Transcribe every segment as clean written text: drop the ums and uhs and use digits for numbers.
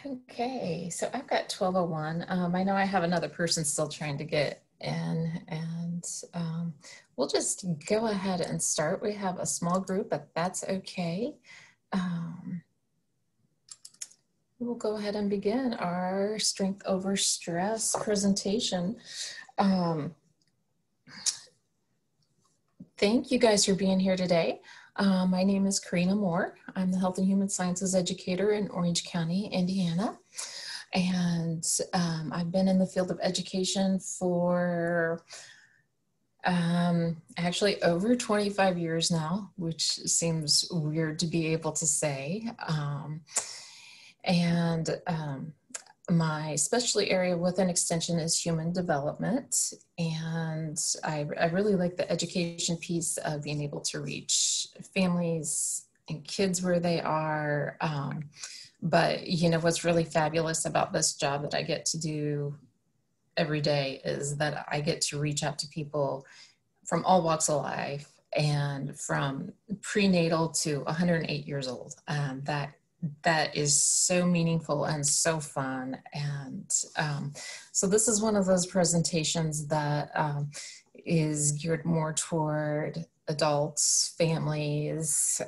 Okay, so I've got 1201. I know I have another person still trying to get in, and we'll just go ahead and start. We have a small group, but that's okay. We'll go ahead and begin our strength over stress presentation. Thank you guys for being here today. My name is Karina Moore. I'm the Health and Human Sciences educator in Orange County, Indiana. And I've been in the field of education for actually over 25 years now, which seems weird to be able to say. My specialty area within Extension is human development, and I really like the education piece of being able to reach families and kids where they are. But you know, what's really fabulous about this job that I get to do every day is that I get to reach out to people from all walks of life, and from prenatal to 108 years old. That is so meaningful and so fun. And so this is one of those presentations that is geared more toward adults, families,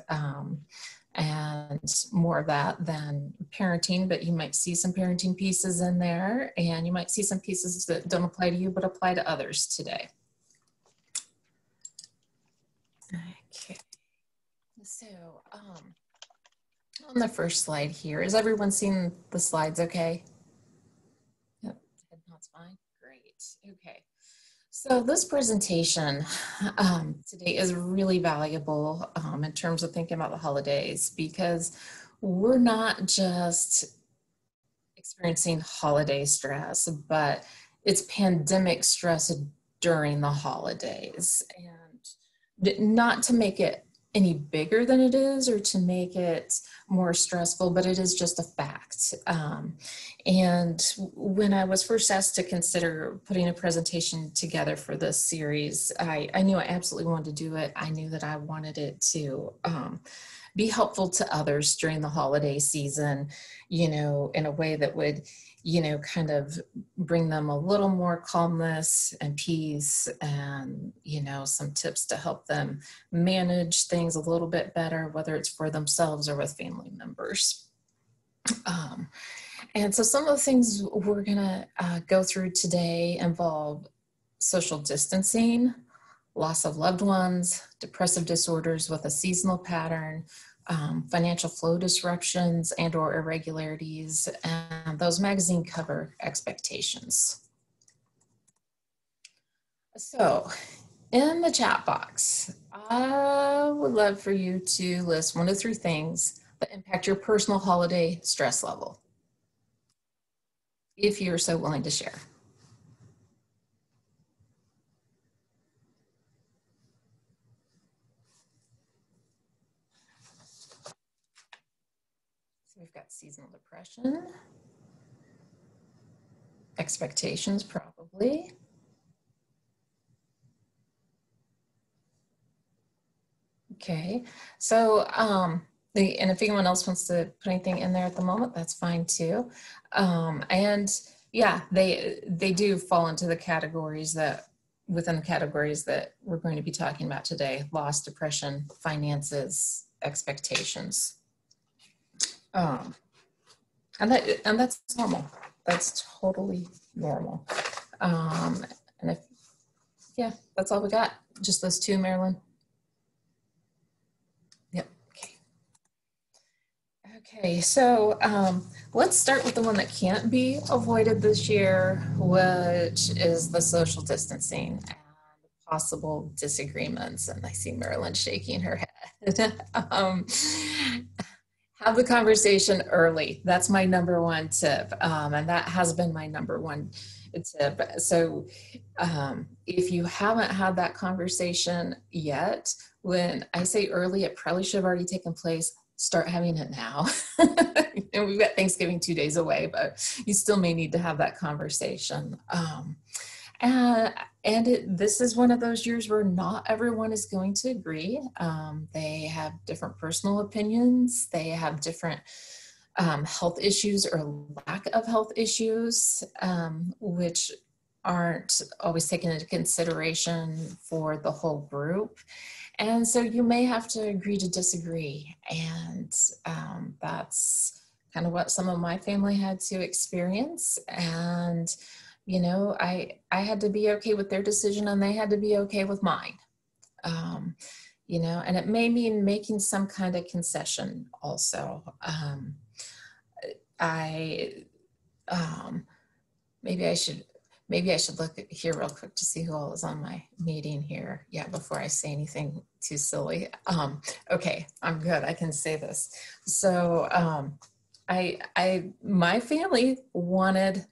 and more of that than parenting, but you might see some parenting pieces in there, and you might see some pieces that don't apply to you but apply to others today. Okay, so on the first slide here, is everyone seeing the slides okay? Yep, that's fine, great, okay. So this presentation today is really valuable in terms of thinking about the holidays, because we're not just experiencing holiday stress, but it's pandemic stress during the holidays. And not to make it any bigger than it is or to make it more stressful, but it is just a fact. And when I was first asked to consider putting a presentation together for this series, I knew I absolutely wanted to do it. I knew that I wanted it to be helpful to others during the holiday season, you know, in a way that would, you know, kind of bring them a little more calmness and peace, and, you know, some tips to help them manage things a little bit better, whether it's for themselves or with family members. And so some of the things we're gonna go through today involve social distancing, loss of loved ones, depressive disorders with a seasonal pattern, financial flow disruptions and or irregularities, and those magazine cover expectations. So in the chat box, I would love for you to list 1 to 3 things that impact your personal holiday stress level, if you're so willing to share. So we've got seasonal depression, expectations probably, okay. So and if anyone else wants to put anything in there at the moment, that's fine too. And yeah, they do fall into the categories that, within the categories that we're going to be talking about today: loss, depression, finances, expectations. And that's normal. That's totally normal. And if, yeah, that's all we got. Just those 2, Marilyn. Yep. Okay, so let's start with the one that can't be avoided this year, which is the social distancing and possible disagreements. And I see Marilyn shaking her head. Have the conversation early. That's my number 1 tip. And that has been my number 1 tip. So if you haven't had that conversation yet, when I say early, it probably should have already taken place. Start having it now. And we've got Thanksgiving 2 days away, but you still may need to have that conversation. This is one of those years where not everyone is going to agree. They have different personal opinions. They have different health issues or lack of health issues, which aren't always taken into consideration for the whole group. And so you may have to agree to disagree. And that's kind of what some of my family had to experience. And, you know, I had to be okay with their decision and they had to be okay with mine. You know, and it may mean making some kind of concession also. Maybe I should look here real quick to see who all is on my meeting here. Yeah, before I say anything too silly. Okay, I'm good. I can say this. So my family wanted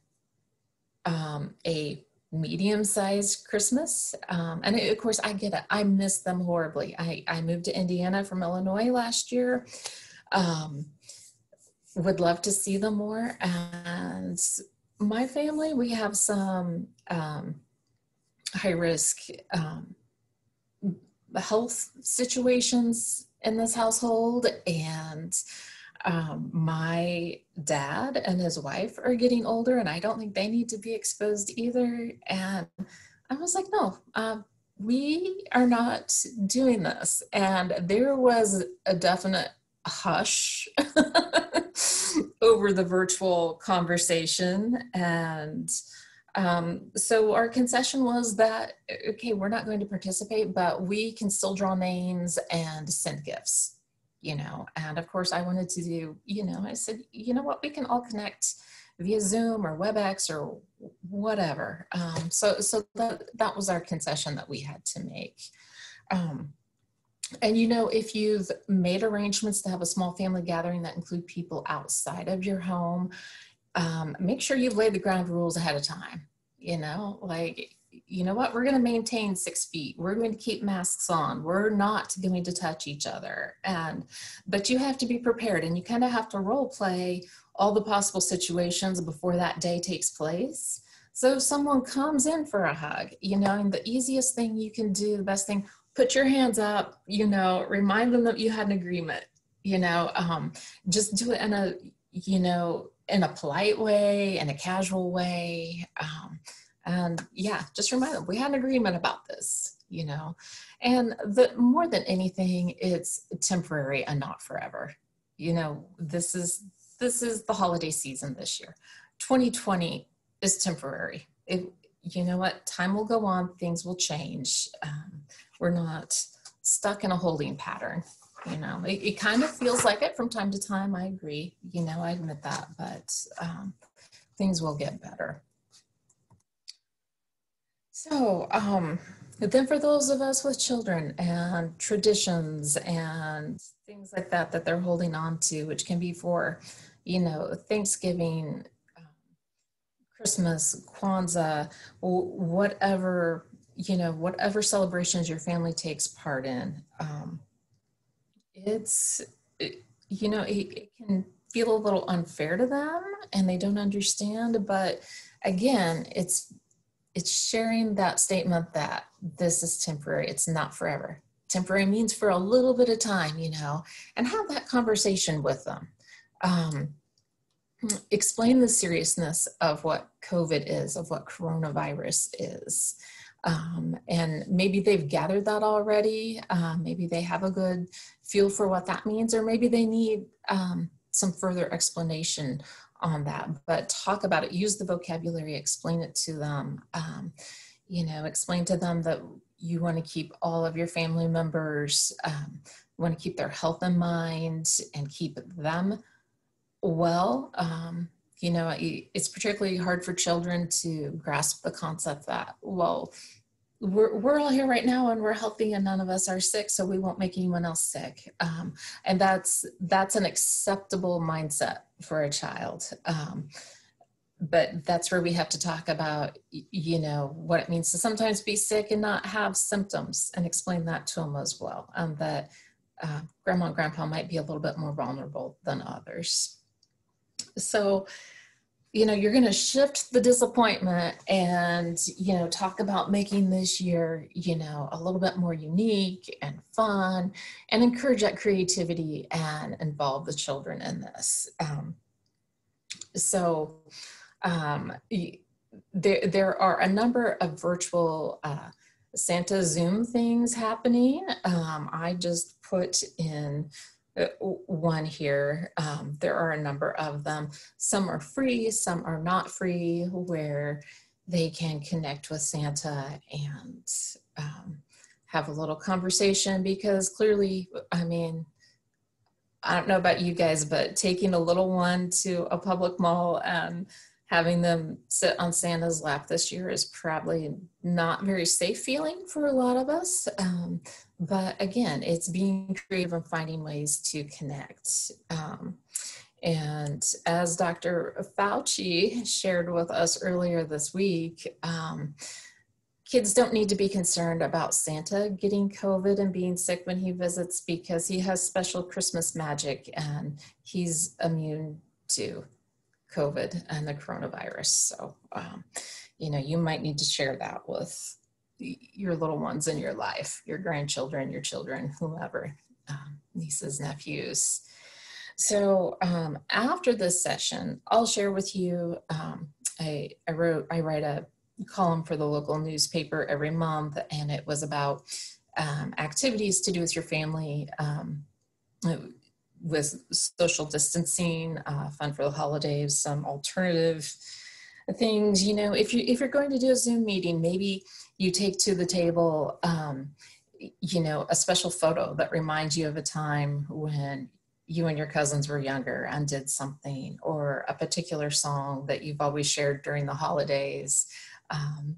a medium-sized Christmas. And of course, I get it. I miss them horribly. I moved to Indiana from Illinois last year. Would love to see them more. And my family, we have some high-risk health situations in this household. And my dad and his wife are getting older and I don't think they need to be exposed either. And I was like, no, we are not doing this. And there was a definite hush over the virtual conversation. And so our concession was that, okay, we're not going to participate, but we can still draw names and send gifts. You know, and of course I wanted to do, you know, I said, you know what, we can all connect via Zoom or WebEx or whatever. So that was our concession that we had to make. And, you know, if you've made arrangements to have a small family gathering that include people outside of your home, make sure you've laid the ground rules ahead of time. You know, like, you know what, we're going to maintain 6 feet. We're going to keep masks on. We're not going to touch each other. But you have to be prepared and you kind of have to role play all the possible situations before that day takes place. So if someone comes in for a hug, you know, and the easiest thing you can do, the best thing, put your hands up, you know, remind them that you had an agreement, you know, just do it in a, you know, in a polite way, in a casual way. And yeah, just remind them we had an agreement about this, you know, and more than anything, it's temporary and not forever. You know, this is the holiday season this year. 2020 is temporary. You know what, time will go on, things will change. We're not stuck in a holding pattern. You know, it kind of feels like it from time to time. I agree. You know, I admit that, but things will get better. So then for those of us with children and traditions and things like that they're holding on to, which can be for, you know, Thanksgiving, Christmas, Kwanzaa, whatever, you know, whatever celebrations your family takes part in, you know, it can feel a little unfair to them and they don't understand, but again, it's sharing that statement that this is temporary, it's not forever. Temporary means for a little bit of time, you know, and have that conversation with them. Explain the seriousness of what COVID is, of what coronavirus is. And maybe they've gathered that already. Maybe they have a good feel for what that means, or maybe they need some further explanation on that, but talk about it, use the vocabulary, explain it to them, you know, explain to them that you want to keep all of your family members, you want to keep their health in mind and keep them well. You know, it's particularly hard for children to grasp the concept that, well, we're all here right now and we're healthy and none of us are sick, so we won't make anyone else sick. And that's an acceptable mindset for a child. But that's where we have to talk about, you know, what it means to sometimes be sick and not have symptoms, and explain that to them as well. That grandma and grandpa might be a little bit more vulnerable than others. So you're going to shift the disappointment and, talk about making this year, a little bit more unique and fun, and encourage that creativity and involve the children in this. So there are a number of virtual Santa Zoom things happening. I just put in one here. There are a number of them. Some are free, some are not free, where they can connect with Santa and have a little conversation, because clearly, I don't know about you guys, but taking a little one to a public mall and having them sit on Santa's lap this year is probably not very safe feeling for a lot of us. But again, it's being creative and finding ways to connect. And as Dr. Fauci shared with us earlier this week, kids don't need to be concerned about Santa getting COVID and being sick when he visits, because he has special Christmas magic and he's immune to COVID and the coronavirus. So, you might need to share that with your little ones in your life, your grandchildren, your children, whomever, nieces, nephews. So after this session, I'll share with you, I write a column for the local newspaper every month, and it was about activities to do with your family, with social distancing, fun for the holidays, some alternative things. If you're going to do a Zoom meeting, maybe you take to the table, a special photo that reminds you of a time when you and your cousins were younger and did something, or a particular song that you've always shared during the holidays.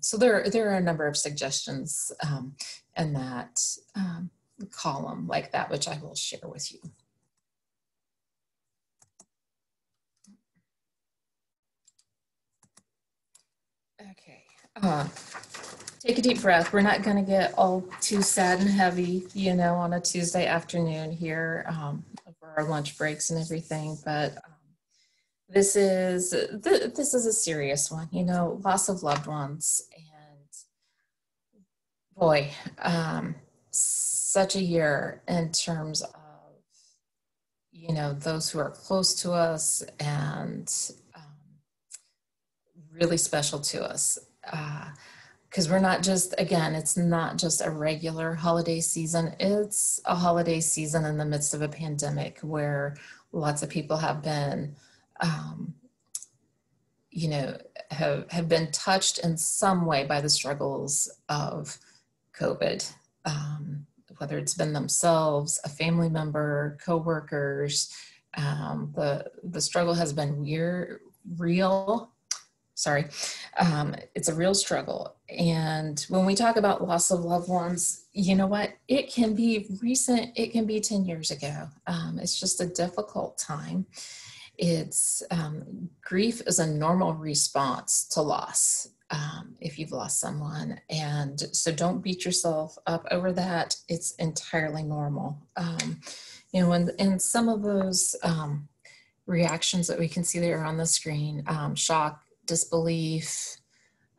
So there are a number of suggestions in that column like that, which I will share with you. Okay. Take a deep breath. We're not going to get all too sad and heavy, on a Tuesday afternoon here over our lunch breaks and everything. But this is a serious one, loss of loved ones. And boy, such a year in terms of, those who are close to us and really special to us. Because we're not just, again, it's not just a regular holiday season. It's a holiday season in the midst of a pandemic where lots of people have been, have been touched in some way by the struggles of COVID, whether it's been themselves, a family member, coworkers. The struggle has been real. It's a real struggle. And when we talk about loss of loved ones, you know what? It can be recent. It can be 10 years ago. It's just a difficult time. It's grief is a normal response to loss if you've lost someone. And so don't beat yourself up over that. It's entirely normal. And some of those reactions that we can see there on the screen, shock, disbelief,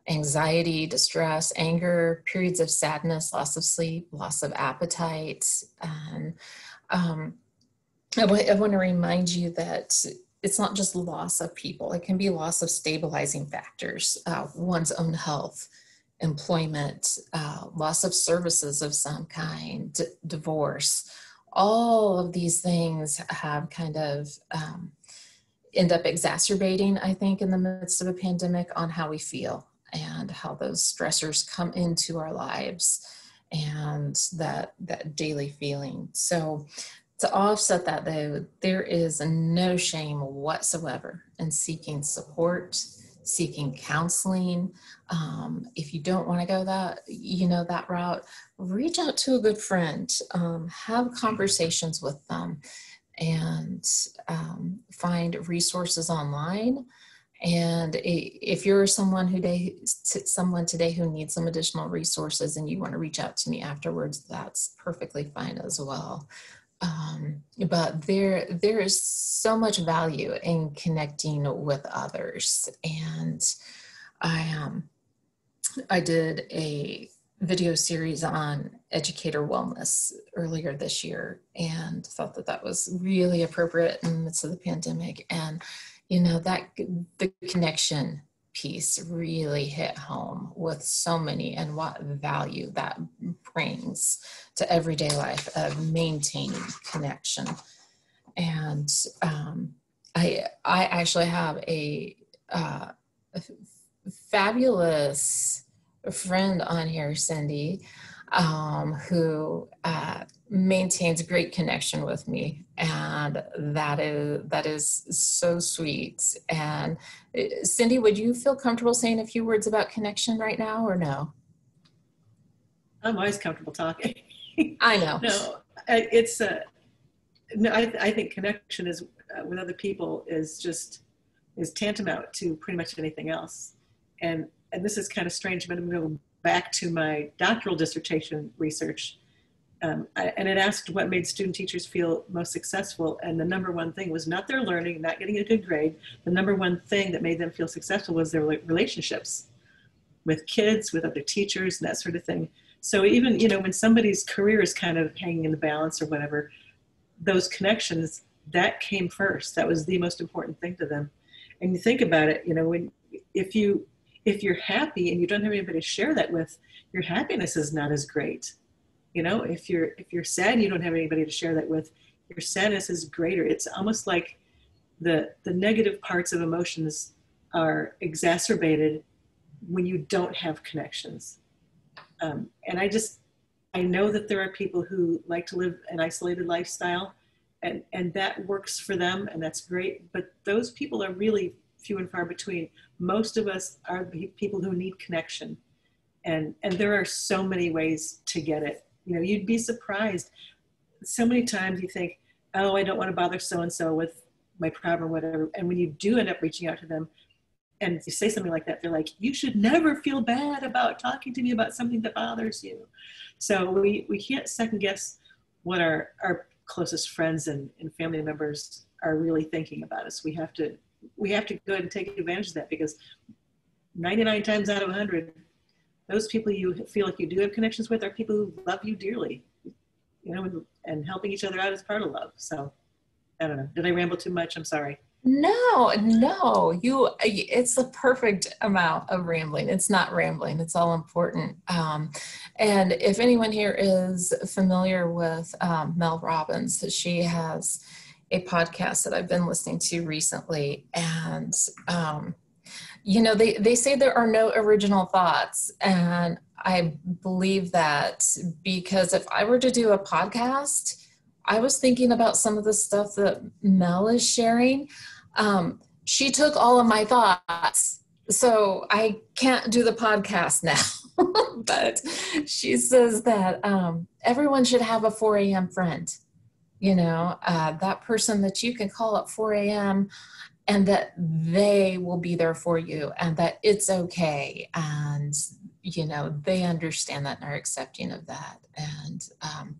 anxiety, distress, anger, periods of sadness, loss of sleep, loss of appetite. And I want to remind you that it's not just loss of people. It can be loss of stabilizing factors, one's own health, employment, loss of services of some kind, divorce. All of these things have kind of end up exacerbating, I think, in the midst of a pandemic on how we feel and how those stressors come into our lives and that daily feeling. So to offset that, though, there is no shame whatsoever in seeking support, seeking counseling. If you don't want to go that route, reach out to a good friend, have conversations with them, and find resources online. And if you're someone today who needs some additional resources and you want to reach out to me afterwards, that's perfectly fine as well. But there is so much value in connecting with others. And I did a video series on educator wellness earlier this year, and thought that that was really appropriate in the midst of the pandemic. And, you know, that the connection piece really hit home with so many, and what value that brings to everyday life of maintaining connection. And I actually have a fabulous friend on here, Cindy, who maintains great connection with me, and that is so sweet. And Cindy, would you feel comfortable saying a few words about connection right now, or no? I'm always comfortable talking. I know. No, it's no. I think connection is with other people is tantamount to pretty much anything else. And this is kind of strange, but I'm going to go back to my doctoral dissertation research. And it asked what made student teachers feel most successful. And the number one thing was not their learning, not getting a good grade. The number one thing that made them feel successful was their relationships with kids, with other teachers, and that sort of thing. So even, you know, when somebody's career is kind of hanging in the balance or whatever, those connections, that came first. That was the most important thing to them. And you think about it, you know, if you're happy and you don't have anybody to share that with, your happiness is not as great. You know, if you're sad and you don't have anybody to share that with, your sadness is greater. It's almost like the negative parts of emotions are exacerbated when you don't have connections. And I know that there are people who like to live an isolated lifestyle, and that works for them, and that's great. But those people are really few and far between. Most of us are people who need connection, and there are so many ways to get it. You know, you'd be surprised. So many times you think, oh, I don't want to bother so-and-so with my problem or whatever. And when you do end up reaching out to them and you say something like that, they're like, you should never feel bad about talking to me about something that bothers you. So we can't second guess what our closest friends and family members are really thinking about us. We have to go ahead and take advantage of that, because 99 times out of 100, those people you feel like you do have connections with are people who love you dearly, you know, and helping each other out is part of love. So I don't know. Did I ramble too much? I'm sorry. No, it's the perfect amount of rambling. It's not rambling. It's all important. And if anyone here is familiar with Mel Robbins, she has a podcast that I've been listening to recently. And, you know, they say there are no original thoughts. And I believe that, because if I were to do a podcast, I was thinking about some of the stuff that Mel is sharing. She took all of my thoughts, so I can't do the podcast now. But she says that everyone should have a 4 a.m. friend, you know, that person that you can call at 4 a.m. and that they will be there for you, and that it's okay. And, you know, they understand that and are accepting of that. And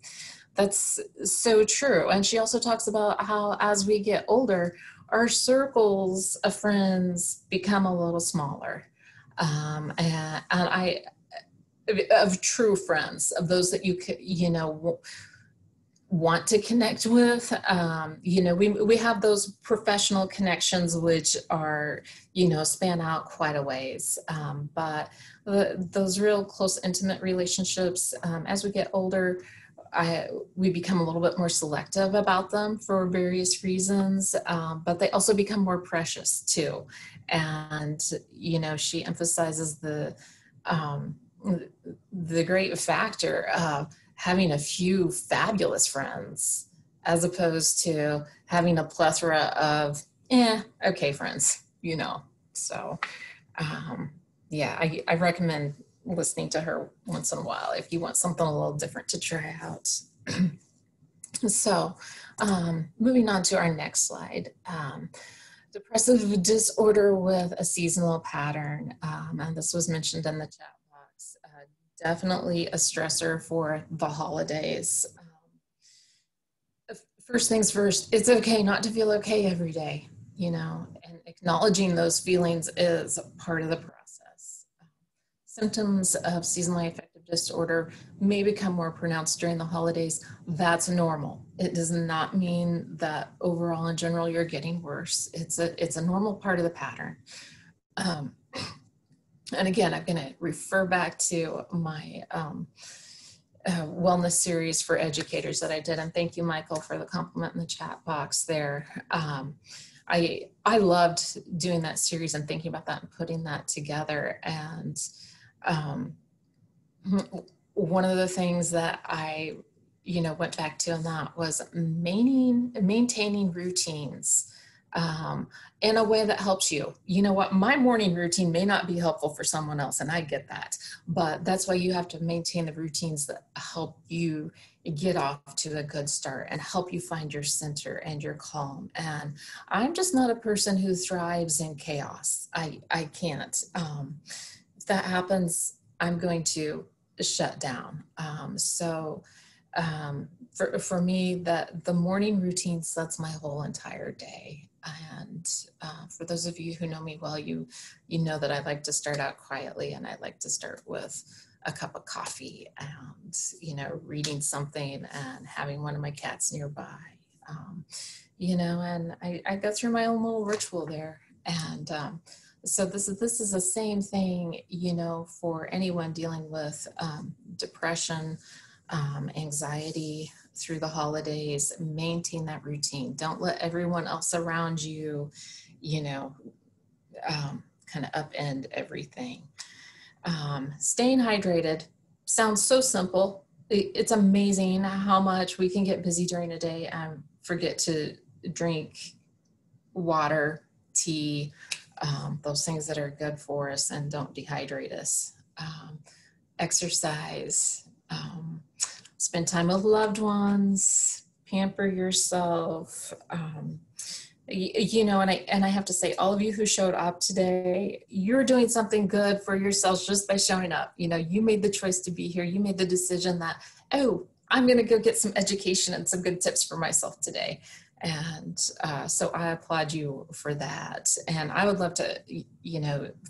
that's so true. And she also talks about how as we get older, our circles of friends become a little smaller. And I, of true friends, of those that you know, want to connect with. You know, we have those professional connections, which are, you know, span out quite a ways. But those real close, intimate relationships, as we get older, we become a little bit more selective about them for various reasons, but they also become more precious too. And, you know, she emphasizes the great factor of having a few fabulous friends, as opposed to having a plethora of, okay friends, you know. So, yeah, I recommend listening to her once in a while if you want something a little different to try out. So moving on to our next slide. Depressive disorder with a seasonal pattern, and this was mentioned in the chat box. Definitely a stressor for the holidays. First things first, it's okay not to feel okay every day, you know, and acknowledging those feelings is part of the process. Symptoms of seasonally affective disorder may become more pronounced during the holidays. That's normal. It does not mean that overall in general you're getting worse. It's a normal part of the pattern. Um, and again, I'm going to refer back to my wellness series for educators that I did. And thank you, Michael, for the compliment in the chat box there. I loved doing that series and thinking about that and putting that together. And one of the things that I, went back to in that was maintaining routines in a way that helps you. You know what? My morning routine may not be helpful for someone else, and I get that. But that's why you have to maintain the routines that help you get off to a good start and help you find your center and your calm. And I'm just not a person who thrives in chaos. I can't. If that happens, I'm going to shut down. For me, that the morning routine sets my whole entire day. And for those of you who know me well, you know that I like to start out quietly, and I like to start with a cup of coffee and, reading something and having one of my cats nearby, and I go through my own little ritual there. And so this is the same thing, for anyone dealing with depression, anxiety through the holidays. Maintain that routine. Don't let everyone else around you, kind of upend everything. Staying hydrated sounds so simple. It's amazing how much we can get busy during a day and forget to drink water, tea, those things that are good for us and don't dehydrate us. Exercise, spend time with loved ones, pamper yourself. And I have to say, all of you who showed up today, you're doing something good for yourselves just by showing up. You made the choice to be here. You made the decision that, I'm going to go get some education and some good tips for myself today. And so I applaud you for that. And I would love to,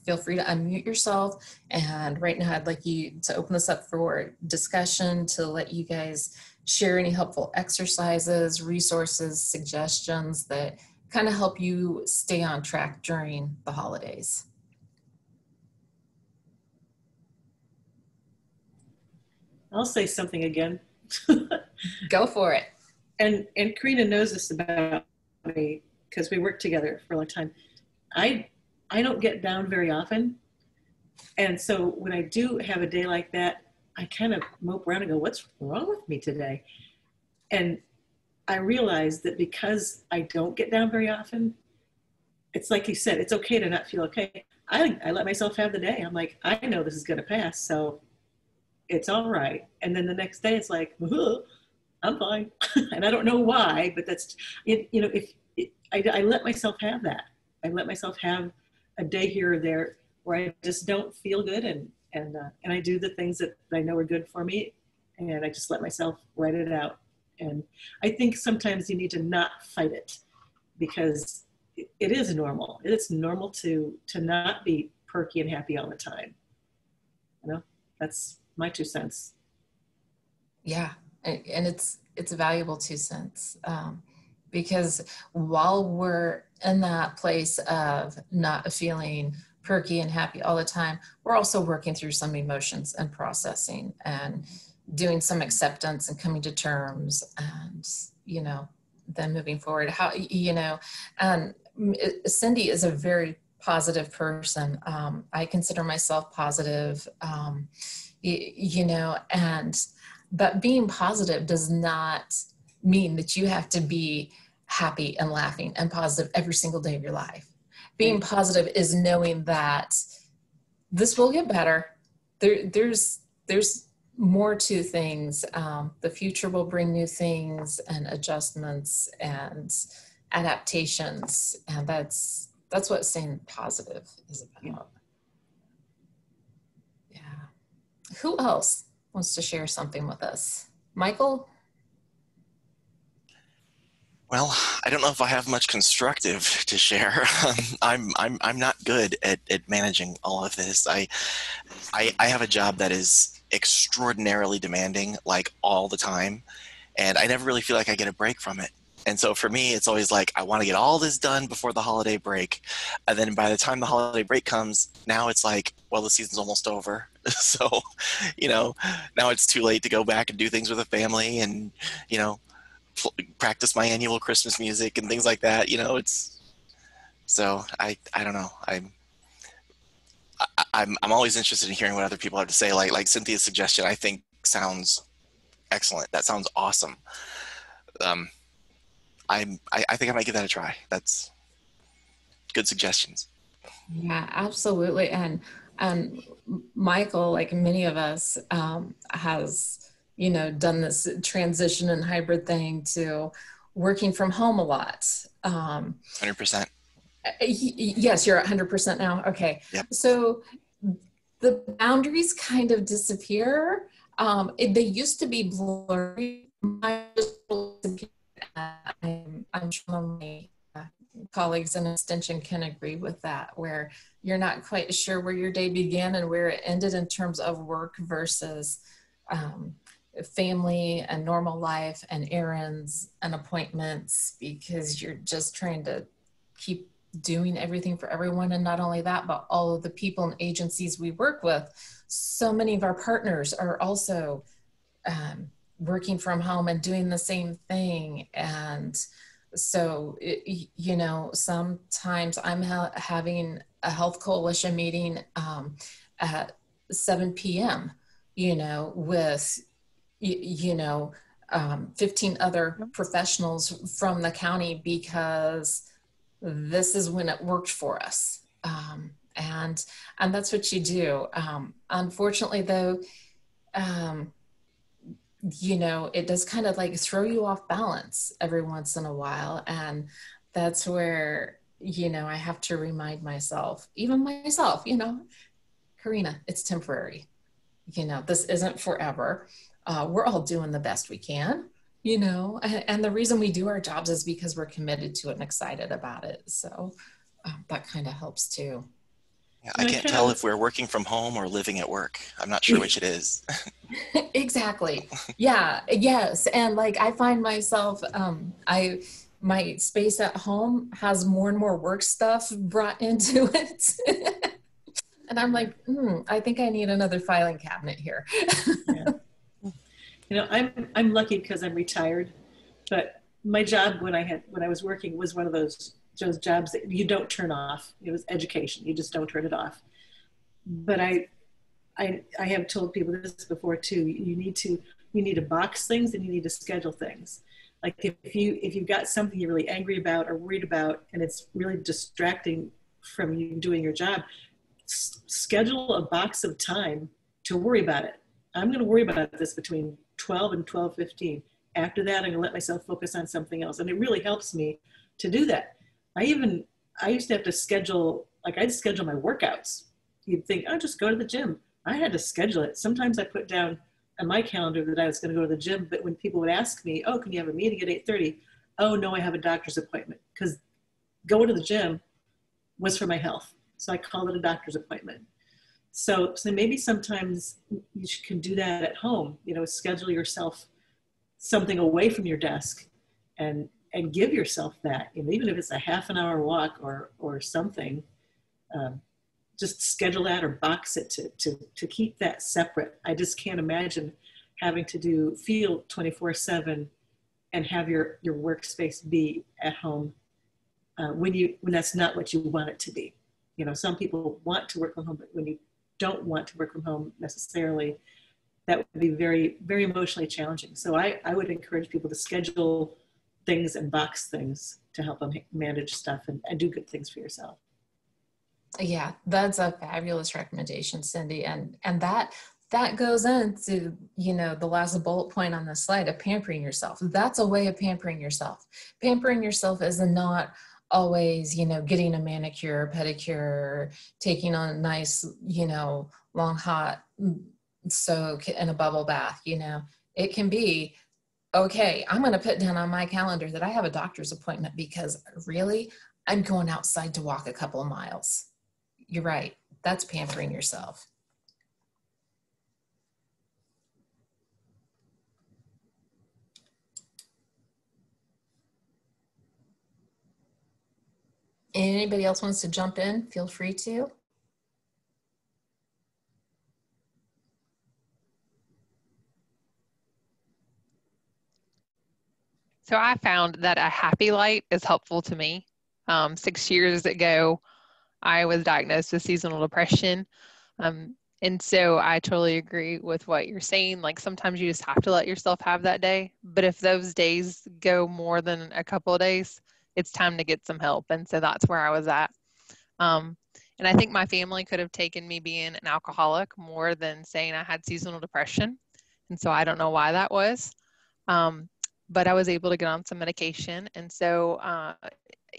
feel free to unmute yourself. And right now I'd like you to open this up for discussion, to let you guys share any helpful exercises, resources, suggestions that kind of help you stay on track during the holidays. I'll say something again. Go for it. And Karina knows this about me because we worked together for a long time. I don't get down very often. And so when I do have a day like that, I kind of mope around and go, what's wrong with me today? And I realized that because I don't get down very often, it's like you said, it's okay to not feel okay. I let myself have the day. I'm like, I know this is going to pass, so it's all right. And then the next day it's like, I'm fine. And I don't know why, but that's it. I let myself have that. I let myself have a day here or there where I just don't feel good, and I do the things that I know are good for me, and I just let myself write it out. And I think sometimes you need to not fight it, because it is normal. It's normal to not be perky and happy all the time. That's my 2 cents. Yeah, and it's a valuable 2 cents, because while we're in that place of not feeling perky and happy all the time, we're also working through some emotions and processing and doing some acceptance and coming to terms, and then moving forward. And Cindy is a very positive person. I consider myself positive, but being positive does not mean that you have to be happy and laughing and positive every single day of your life. Being positive is knowing that this will get better. There's more to things. The future will bring new things and adjustments and adaptations, and that's what staying positive is about. Yeah. Who else wants to share something with us? Michael? Well, I don't know if I have much constructive to share. I'm not good at managing all of this. I have a job that is extraordinarily demanding, like all the time, and I never really feel like I get a break from it. And so for me, it's always like I want to get all this done before the holiday break, and then by the time the holiday break comes, now it's like, well, the season's almost over. So, you know, now it's too late to go back and do things with the family, and you know, practice my annual Christmas music and things like that. It's so I don't know. I'm always interested in hearing what other people have to say. Like Cynthia's suggestion, I think sounds excellent. That sounds awesome. Um, I think I might give that a try. That's good suggestions. Yeah, absolutely. And Michael, like many of us, has, done this transition and hybrid thing to working from home a lot. 100%. Yes, you're at 100% now. Okay. Yep. So the boundaries kind of disappear. They used to be blurry. I'm sure my colleagues in extension can agree with that, where you're not quite sure where your day began and where it ended in terms of work versus family and normal life and errands and appointments, because you're just trying to keep doing everything for everyone. And not only that, but all of the people and agencies we work with, so many of our partners are also working from home and doing the same thing. And so, sometimes I'm having a health coalition meeting at 7 p.m., with, 15 other professionals from the county, because this is when it worked for us. And that's what you do. Unfortunately, though, it does kind of like throw you off balance every once in a while. And that's where, I have to remind myself, even myself, Karina, it's temporary. This isn't forever. We're all doing the best we can, and the reason we do our jobs is because we're committed to it and excited about it. So that kind of helps too. Yeah, I can't tell if we're working from home or living at work. I'm not sure which it is. Exactly. Yeah. Yes. And like, I find myself, my space at home has more and more work stuff brought into it. And I'm like, I think I need another filing cabinet here. Yeah. I'm lucky because I'm retired, but my job when I was working was one of those jobs that you don't turn off. It was education. You just don't turn it off. But I have told people this before too. You need to box things and you need to schedule things. Like if you've got something you're really angry about or worried about and it's really distracting from you doing your job, schedule a box of time to worry about it. I'm going to worry about this between 12 and 12:15. After that, I'm going to let myself focus on something else. And it really helps me to do that. I used to have to schedule, like I'd schedule my workouts. You'd think, oh, just go to the gym. I had to schedule it. Sometimes I put down on my calendar that I was going to go to the gym, but when people would ask me, oh, can you have a meeting at 8:30? Oh, no, I have a doctor's appointment, because going to the gym was for my health. So I called it a doctor's appointment. So maybe sometimes you can do that at home, schedule yourself something away from your desk and give yourself that, even if it's a half an hour walk or something, just schedule that or box it to keep that separate. I just can't imagine having to do field 24/7 and have your workspace be at home when that's not what you want it to be. Some people want to work from home, but when you don't want to work from home necessarily, that would be very, very emotionally challenging. So I would encourage people to schedule things and box things to help them manage stuff and do good things for yourself. Yeah, that's a fabulous recommendation, Cindy. And that goes into, the last bullet point on the slide of pampering yourself. That's a way of pampering yourself. Pampering yourself is not always, getting a manicure, pedicure, taking on a nice, long hot soak in a bubble bath. It can be okay, I'm going to put down on my calendar that I have a doctor's appointment because really, I'm going outside to walk a couple of miles. You're right. That's pampering yourself. Anybody else wants to jump in? Feel free to. So I found that a happy light is helpful to me. 6 years ago, I was diagnosed with seasonal depression. And so I totally agree with what you're saying. Like sometimes you just have to let yourself have that day. But if those days go more than a couple of days, it's time to get some help. And so that's where I was at. Um, and I think my family could have taken me being an alcoholic more than saying I had seasonal depression. And so I don't know why that was. But I was able to get on some medication. And so,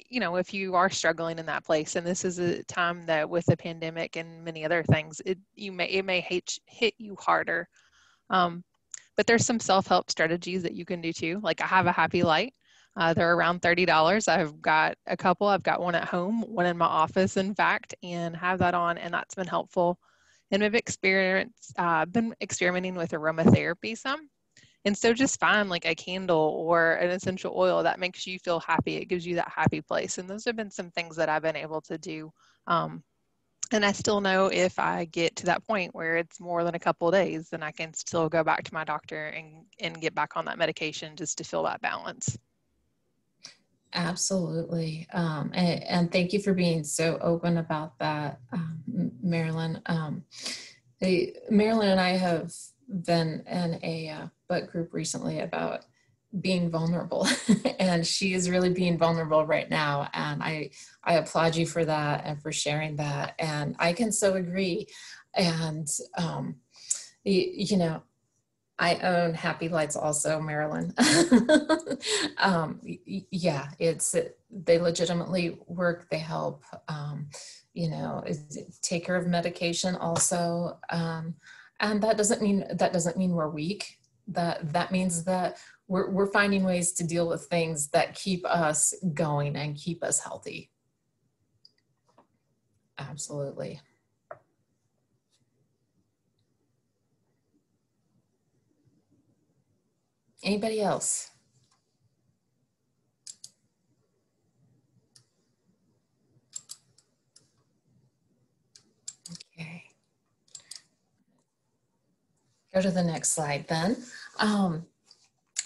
you know, if you are struggling in that place, and this is a time that with the pandemic and many other things, it may hit you harder. But there's some self-help strategies that you can do too. Like I have a happy light. They're around $30. I've got a couple. I've got one at home, one in my office, in fact, and have that on, and that's been helpful. And we've been experimenting with aromatherapy some. And so just find like a candle or an essential oil that makes you feel happy. It gives you that happy place. And those have been some things that I've been able to do. And I still know if I get to that point where it's more than a couple of days, then I can still go back to my doctor and get back on that medication just to feel that balance. Absolutely. And thank you for being so open about that, Marilyn. Marilyn and I have been in a book group recently about being vulnerable and she is really being vulnerable right now, and I applaud you for that and for sharing that, and I can so agree. And you know, I own Happy Lights also, Marilyn. Yeah, they legitimately work. They help, you know, take care of medication also. And that doesn't mean we're weak. That means that we're finding ways to deal with things that keep us going and keep us healthy. Absolutely. Anybody else? Okay. Go to the next slide then.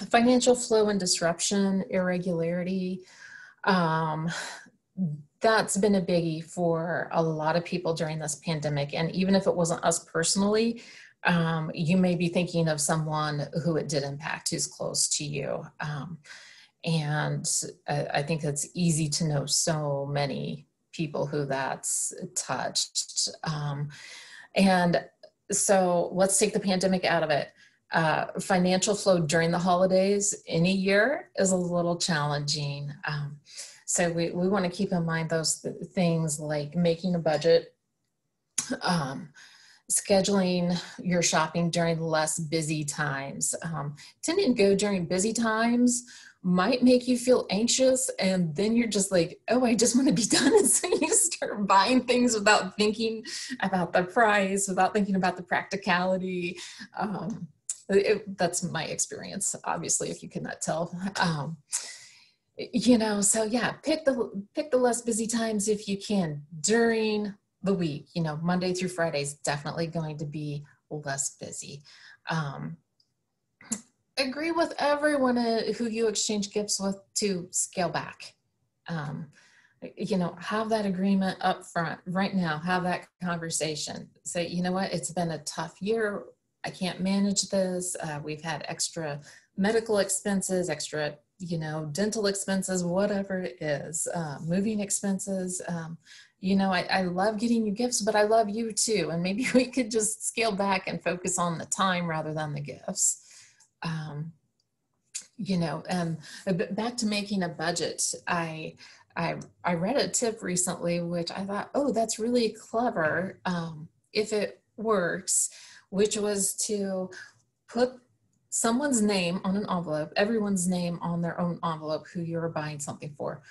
Financial flow and disruption, irregularity. That's been a biggie for a lot of people during this pandemic. And even if it wasn't us personally, you may be thinking of someone who it did impact, who's close to you. And I think it's easy to know so many people who that's touched. And so let's take the pandemic out of it. Financial flow during the holidays any year is a little challenging. So we want to keep in mind those things like making a budget, scheduling your shopping during less busy times. Tending to go during busy times might make you feel anxious, and then you're just like, oh, I just want to be done. And so you start buying things without thinking about the price, without thinking about the practicality. That's my experience, obviously, if you cannot tell. You know, so yeah, pick the less busy times if you can during the week. You know, Monday through Friday is definitely going to be less busy. Agree with everyone who you exchange gifts with to scale back. You know, have that agreement up front right now, have that conversation. Say, you know what, it's been a tough year. I can't manage this. We've had extra medical expenses, extra, you know, dental expenses, whatever it is, moving expenses. You know, I love getting you gifts, but I love you too. And maybe we could just scale back and focus on the time rather than the gifts. You know, and back to making a budget. I read a tip recently, which I thought, oh, that's really clever if it works, which was to put someone's name on an envelope, everyone's name on their own envelope who you're buying something for.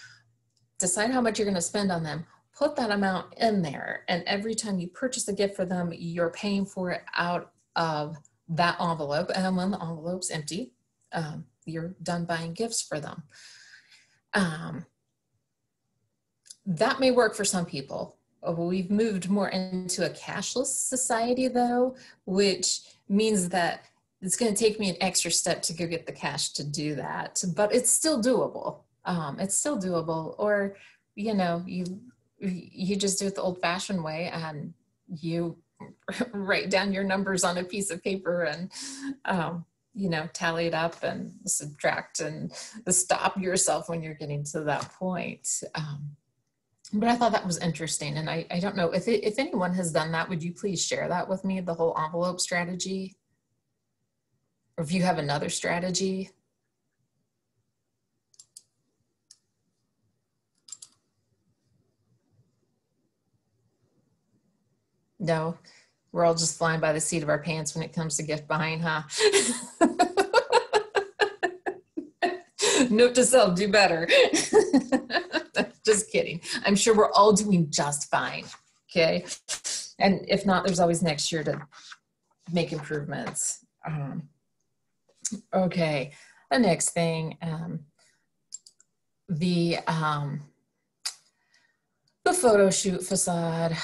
Decide how much you're going to spend on them. Put that amount in there. And every time you purchase a gift for them, you're paying for it out of that envelope. And when the envelope's empty, you're done buying gifts for them. That may work for some people. We've moved more into a cashless society though, which means that it's going to take me an extra step to go get the cash to do that, but it's still doable. It's still doable. Or, you know, you just do it the old fashioned way and you write down your numbers on a piece of paper and, you know, tally it up and subtract and stop yourself when you're getting to that point. But I thought that was interesting. And I don't know if anyone has done that, would you please share that with me, the whole envelope strategy? Or if you have another strategy? No, we're all just flying by the seat of our pants when it comes to gift buying, huh? Note to self, do better. Just kidding. I'm sure we're all doing just fine, okay? And if not, there's always next year to make improvements. Okay, the next thing, the photo shoot facade.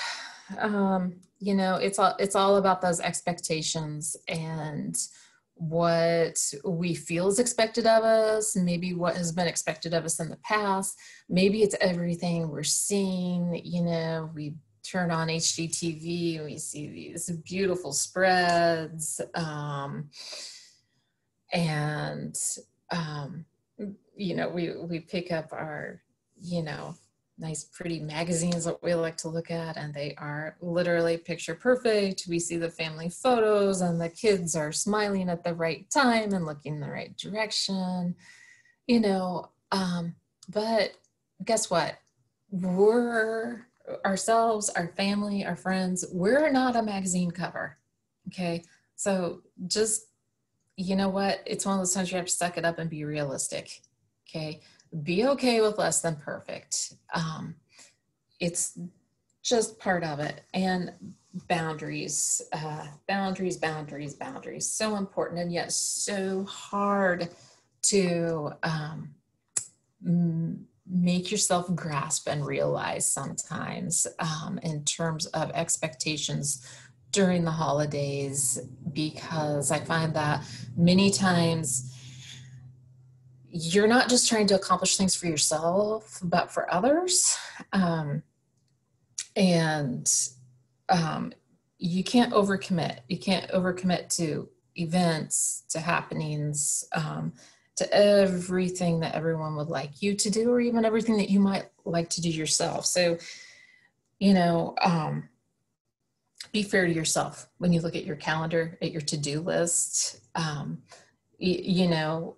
You know, it's all about those expectations and what we feel is expected of us, maybe what has been expected of us in the past. Maybe it's everything we're seeing. You know, we turn on HGTV and we see these beautiful spreads, you know, we pick up our, you know, nice pretty magazines that we like to look at, and they are literally picture perfect. We see the family photos and the kids are smiling at the right time and looking in the right direction, you know, but guess what? We're ourselves, our family, our friends, we're not a magazine cover, okay? So just, you know what? It's one of those times you have to suck it up and be realistic, okay? Be okay with less than perfect. It's just part of it. And boundaries, boundaries. So important and yet so hard to make yourself grasp and realize sometimes in terms of expectations during the holidays, because I find that many times you're not just trying to accomplish things for yourself, but for others. You can't overcommit. You can't overcommit to events, to happenings, to everything that everyone would like you to do, or even everything that you might like to do yourself. So, you know, be fair to yourself when you look at your calendar, at your to-do list. You know,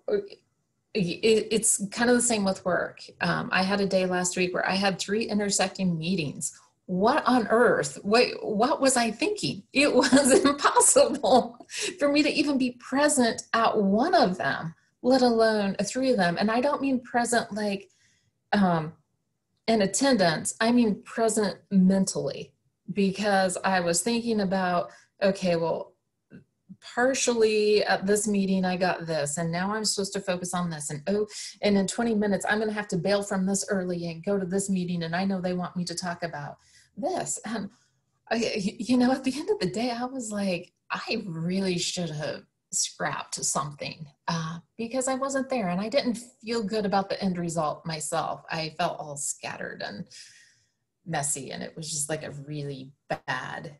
it's kind of the same with work. I had a day last week where I had 3 intersecting meetings. What on earth? What was I thinking? It was impossible for me to even be present at one of them, let alone 3 of them. And I don't mean present like in attendance. I mean present mentally, because I was thinking about, okay, well, partially at this meeting I got this, and now I'm supposed to focus on this, and and in 20 minutes I'm going to have to bail from this early and go to this meeting, and I know they want me to talk about this. And you know, at the end of the day, I was like, I really should have scrapped something because I wasn't there and I didn't feel good about the end result myself. I felt all scattered and messy, and it was just like a really bad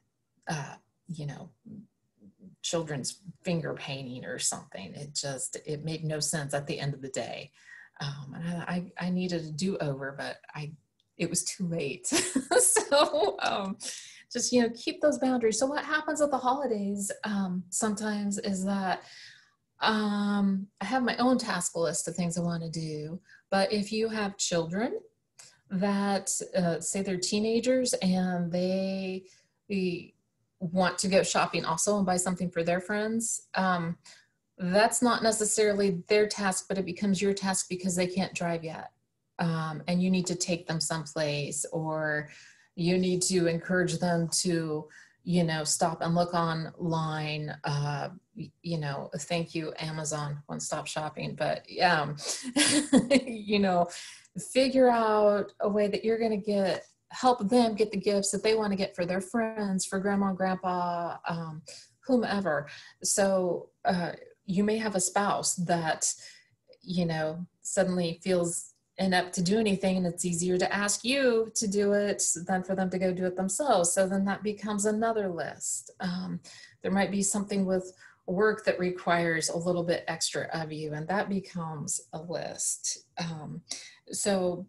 you know, children's finger painting or something. It made no sense at the end of the day. And I needed a do-over, but it was too late. So just, you know, keep those boundaries. So what happens at the holidays sometimes is that I have my own task list of things I want to do, but if you have children that say they're teenagers and they want to go shopping also and buy something for their friends, that's not necessarily their task, but it becomes your task because they can't drive yet. And you need to take them someplace, or you need to encourage them to, stop and look online. Thank you, Amazon, one-stop shopping. But figure out a way that you're going to help them get the gifts that they want to get for their friends, for grandma and grandpa, whomever. So you may have a spouse that, suddenly feels inept to do anything, and it's easier to ask you to do it than for them to go do it themselves. So then that becomes another list. There might be something with work that requires a little bit extra of you, and that becomes a list. So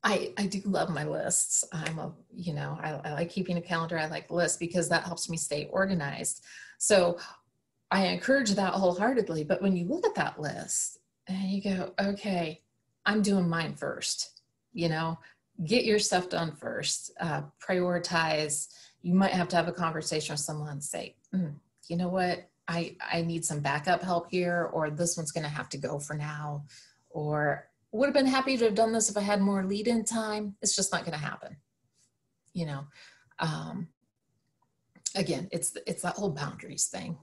I do love my lists. I like keeping a calendar. I like lists because that helps me stay organized. So I encourage that wholeheartedly. But when you look at that list and you go, okay, I'm doing mine first, get your stuff done first, prioritize. You might have to have a conversation with someone and say, you know what, I need some backup help here, or this one's going to have to go for now, or would have been happy to have done this if I had more lead-in time. It's just not going to happen. Again, it's that whole boundaries thing,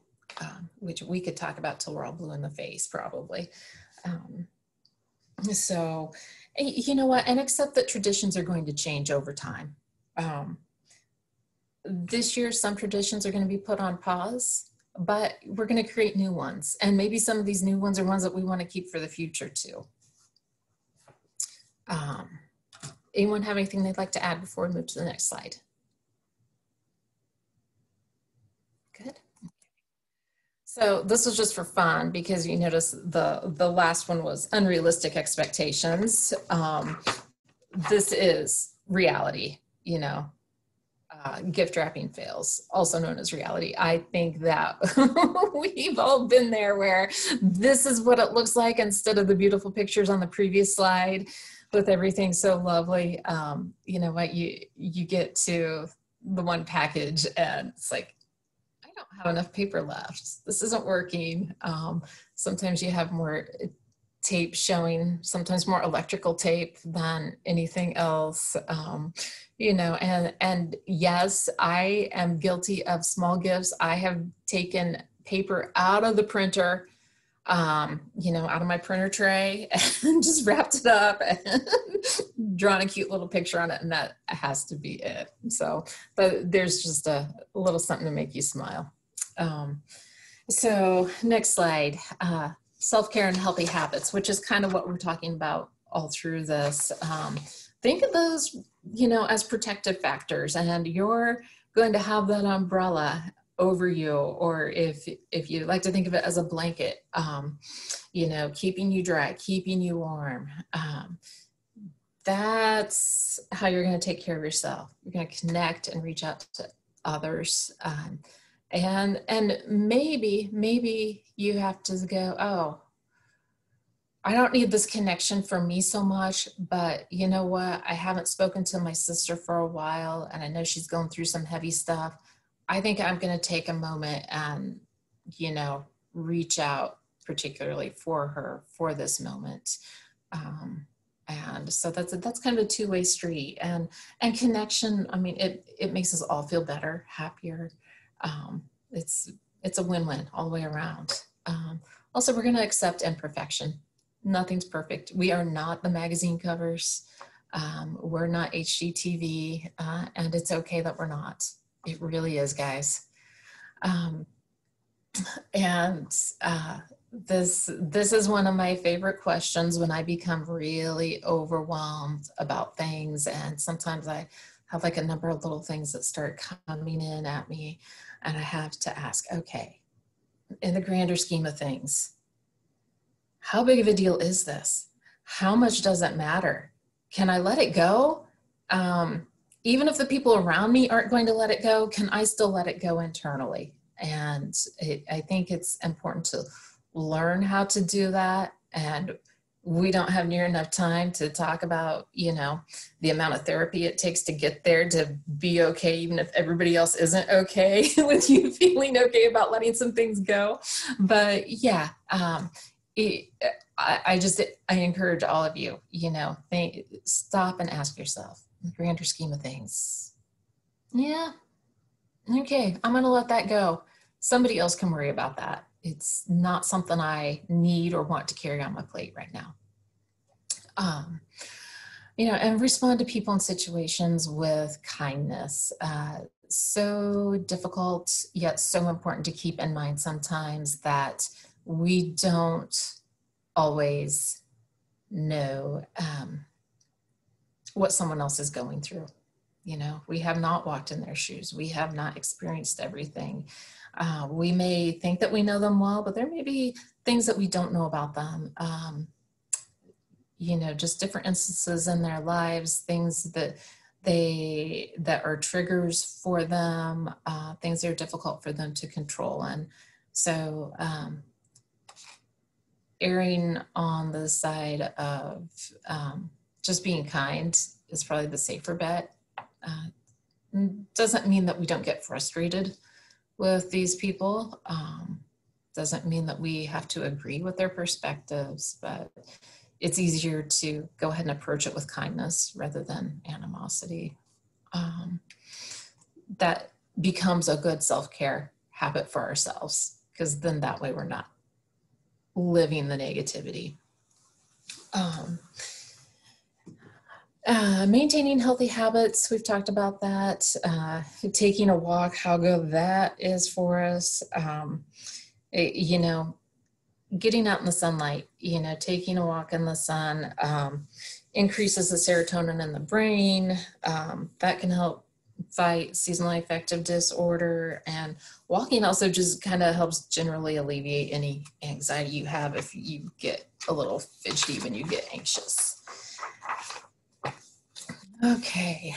which we could talk about till we're all blue in the face, probably. So, you know what, and accept that traditions are going to change over time. This year, some traditions are going to be put on pause, but we're going to create new ones. And maybe some of these new ones are ones that we want to keep for the future too. Anyone have anything they'd like to add before we move to the next slide? Good. So this was just for fun, because you notice the last one was unrealistic expectations. This is reality, gift wrapping fails, also known as reality. I think that we've all been there, where this is what it looks like instead of the beautiful pictures on the previous slide with everything so lovely. You know what, you get to the one package and it's like, I don't have enough paper left. This isn't working. Sometimes you have more tape showing, sometimes more electrical tape than anything else. And yes, I am guilty of small gifts. I have taken paper out of the printer, out of my printer tray, and just wrapped it up and drawn a cute little picture on it, and that has to be it. So, but there's just a little something to make you smile. So next slide, self-care and healthy habits, which is kind of what we're talking about all through this. Think of those, as protective factors, and you're going to have that umbrella over you, or if you like to think of it as a blanket, keeping you dry, keeping you warm. That's how you're going to take care of yourself. You're going to connect and reach out to others. And maybe you have to go, oh, I don't need this connection for me so much, but you know what? I haven't spoken to my sister for a while, and I know she's going through some heavy stuff. I think I'm going to take a moment and, reach out particularly for her for this moment. And so that's kind of a two-way street, and connection. I mean, it makes us all feel better, happier. It's a win-win all the way around. Also, we're going to accept imperfection. Nothing's perfect. We are not the magazine covers. We're not HGTV, and it's okay that we're not. It really is, guys. This is one of my favorite questions when I become really overwhelmed about things, and sometimes I have like a number of little things that start coming in at me, and I have to ask, okay, in the grander scheme of things, how big of a deal is this? How much does it matter? Can I let it go? Even if the people around me aren't going to let it go, can I still let it go internally? And I think it's important to learn how to do that. And we don't have near enough time to talk about, the amount of therapy it takes to get there to be okay, even if everybody else isn't okay with you feeling okay about letting some things go. But yeah, I encourage all of you, stop and ask yourself, in the grander scheme of things, yeah, okay, I'm going to let that go. Somebody else can worry about that. It's not something I need or want to carry on my plate right now. And respond to people in situations with kindness. So difficult, yet so important to keep in mind sometimes that we don't always know what someone else is going through. We have not walked in their shoes. We have not experienced everything. We may think that we know them well, but there may be things that we don't know about them. Just different instances in their lives, things that are triggers for them, things that are difficult for them to control. And so erring on the side of just being kind is probably the safer bet. Doesn't mean that we don't get frustrated with these people. Doesn't mean that we have to agree with their perspectives, but it's easier to go ahead and approach it with kindness rather than animosity. That becomes a good self-care habit for ourselves, because then that way we're not living the negativity. Maintaining healthy habits, we've talked about that. Taking a walk, how good that is for us. Getting out in the sunlight, taking a walk in the sun increases the serotonin in the brain. That can help fight seasonally affective disorder. And walking also just kind of helps generally alleviate any anxiety you have if you get a little fidgety when you get anxious. Okay.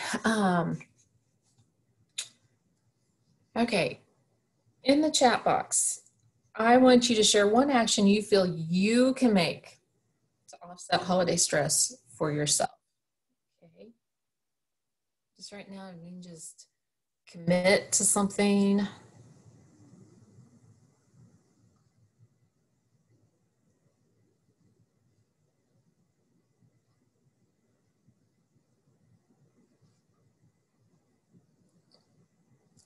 Okay. In the chat box, I want you to share one action you feel you can make to offset holiday stress for yourself. Okay. Just right now, you can just commit to something.